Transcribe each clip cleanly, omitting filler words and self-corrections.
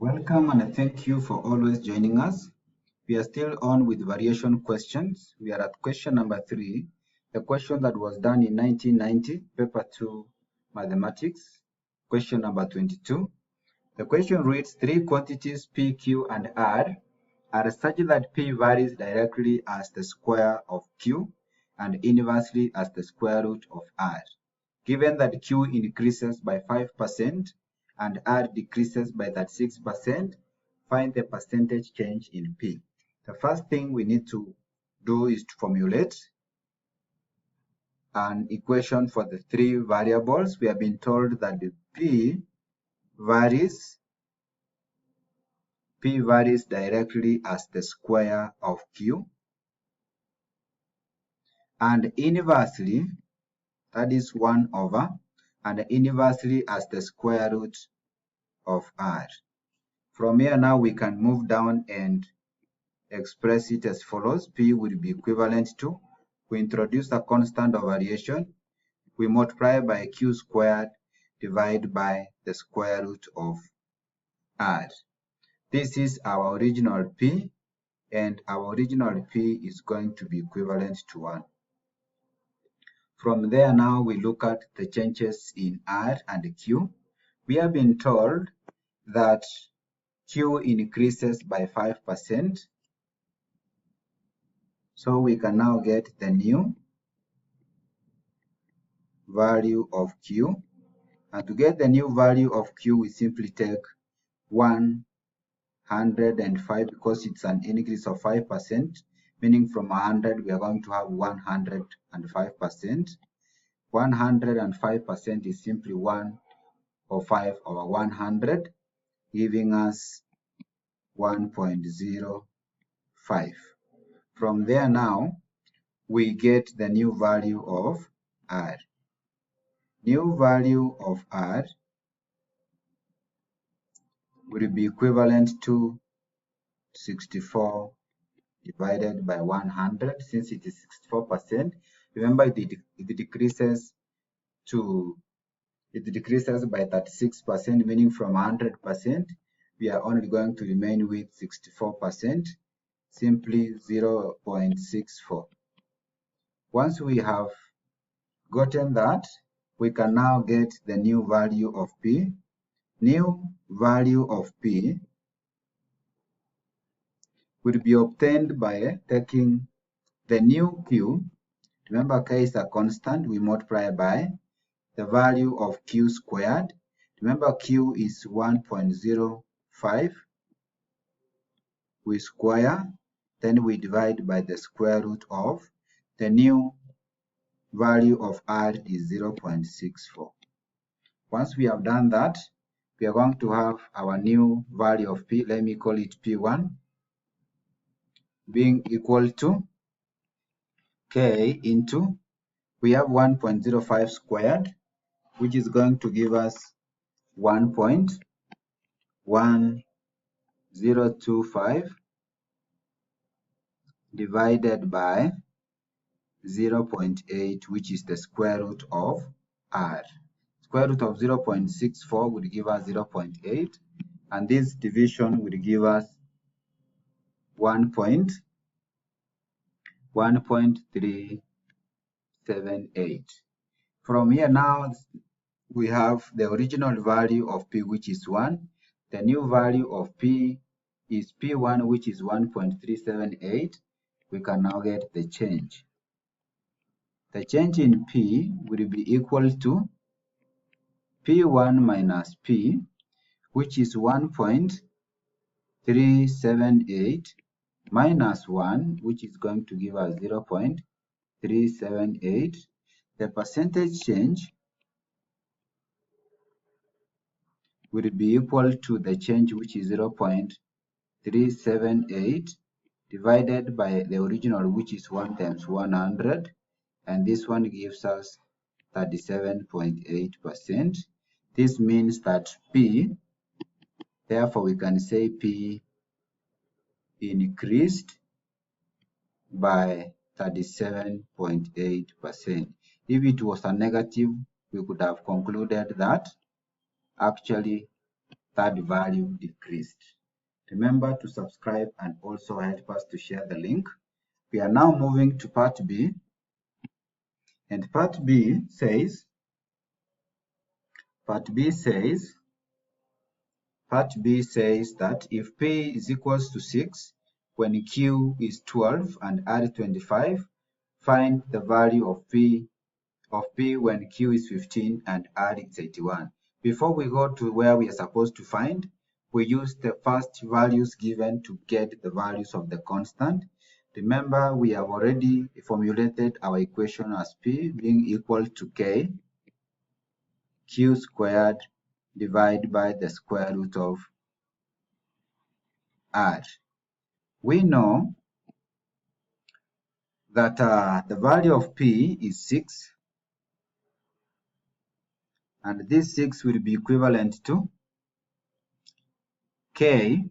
Welcome and thank you for always joining us. We are still on with variation questions. We are at question number 3, a question that was done in 1990, paper 2 Mathematics, question number 22. The question reads, 3 quantities P, Q, and R are such that P varies directly as the square of Q and inversely as the square root of R. Given that Q increases by 5% and R decreases by 36%, find the percentage change in P. The first thing we need to do is to formulate an equation for the 3 variables. We have been told that the P varies directly as the square of Q, and inversely, that is 1 over, and inversely as the square root of R. From here now we can move down and express it as follows. P will be equivalent to, we introduce a constant of variation, we multiply by Q squared divided by the square root of R. This is our original P, and our original P is going to be equivalent to 1. From there now we look at the changes in R and Q. We have been told that Q increases by 5%. So we can now get the new value of Q. And to get the new value of Q, we simply take 105 because it's an increase of 5%, meaning from 100 we are going to have 105%. 105% is simply 105 over 100, giving us 1.05. From there now, we get the new value of R. New value of R will be equivalent to 64 divided by 100, since it is 64%. Remember, it decreases by 36%, meaning from 100%, we are only going to remain with 64%, simply 0.64. Once we have gotten that, we can now get the new value of P. New value of P will be obtained by taking the new Q. Remember, K is a constant, we multiply by the value of Q squared. Remember, Q is 1.05. We square, then we divide by the square root of the new value of R is 0.64. Once we have done that, we are going to have our new value of P, let me call it P1, being equal to K into, we have 1.05 squared, which is going to give us 1.1025 divided by 0.8, which is the square root of R. Square root of 0.64 would give us 0.8, and this division would give us 1.378. From here now, we have the original value of P, which is 1. The new value of P is P1, which is 1.378. We can now get the change. The change in P will be equal to P1 minus P, which is 1.378 minus 1, which is going to give us 0.378. The percentage change will be equal to the change, which is 0.378 divided by the original, which is 1 times 100, and this one gives us 37.8%. This means that P, therefore we can say P increased by 37.8%. If it was a negative, we could have concluded that actually third value decreased. Remember to subscribe and also help us to share the link. We are now moving to part B, and part B says that if P is equals to 6 when Q is 12 and R 25, find the value of P when Q is 15 and R is 81. Before we go to where we are supposed to find, we use the first values given to get the values of the constant. Remember, we have already formulated our equation as P being equal to K, Q squared divided by the square root of R. We know that the value of P is 6, and this 6 will be equivalent to K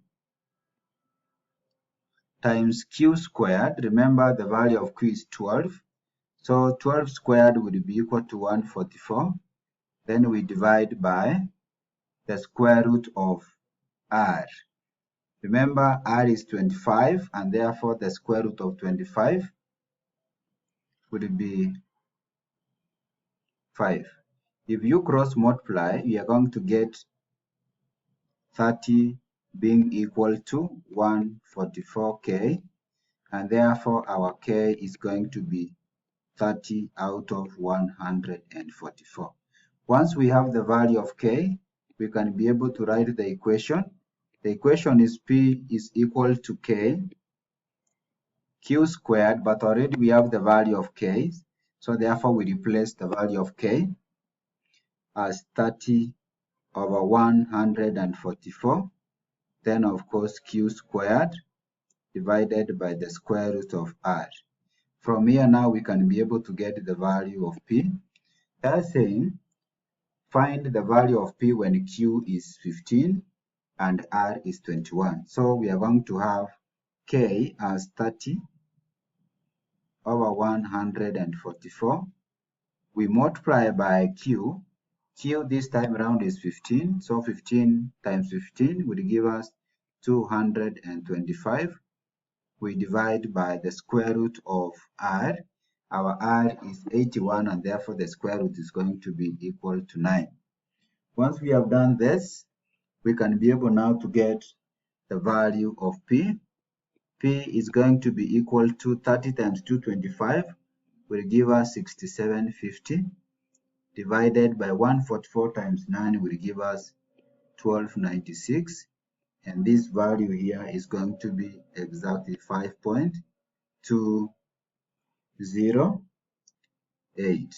times Q squared. Remember, the value of Q is 12. So 12 squared would be equal to 144. Then we divide by the square root of R. Remember, R is 25, and therefore the square root of 25 would be 5. If you cross multiply, you are going to get 30 being equal to 144K, and therefore our K is going to be 30 out of 144. Once we have the value of K, we can be able to write the equation. The equation is P is equal to K, Q squared, but already we have the value of K, so therefore we replace the value of K as 30 over 144. Then of course Q squared divided by the square root of R. From here now we can be able to get the value of P. They are saying find the value of P when Q is 15 and R is 21. So we are going to have K as 30 over 144. We multiply by Q. Q this time around is 15. So 15 times 15 would give us 225. We divide by the square root of R. Our R is 81, and therefore the square root is going to be equal to 9. Once we have done this, we can be able now to get the value of P. P is going to be equal to 30 times 225 will give us 6750, divided by 144 times 9 will give us 1296, and this value here is going to be exactly 5.208.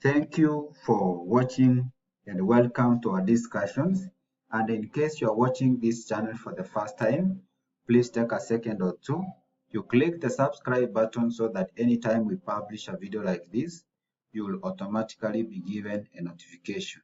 Thank you for watching and welcome to our discussions. And in case you are watching this channel for the first time, please take a second or two to click the subscribe button so that anytime we publish a video like this, you will automatically be given a notification.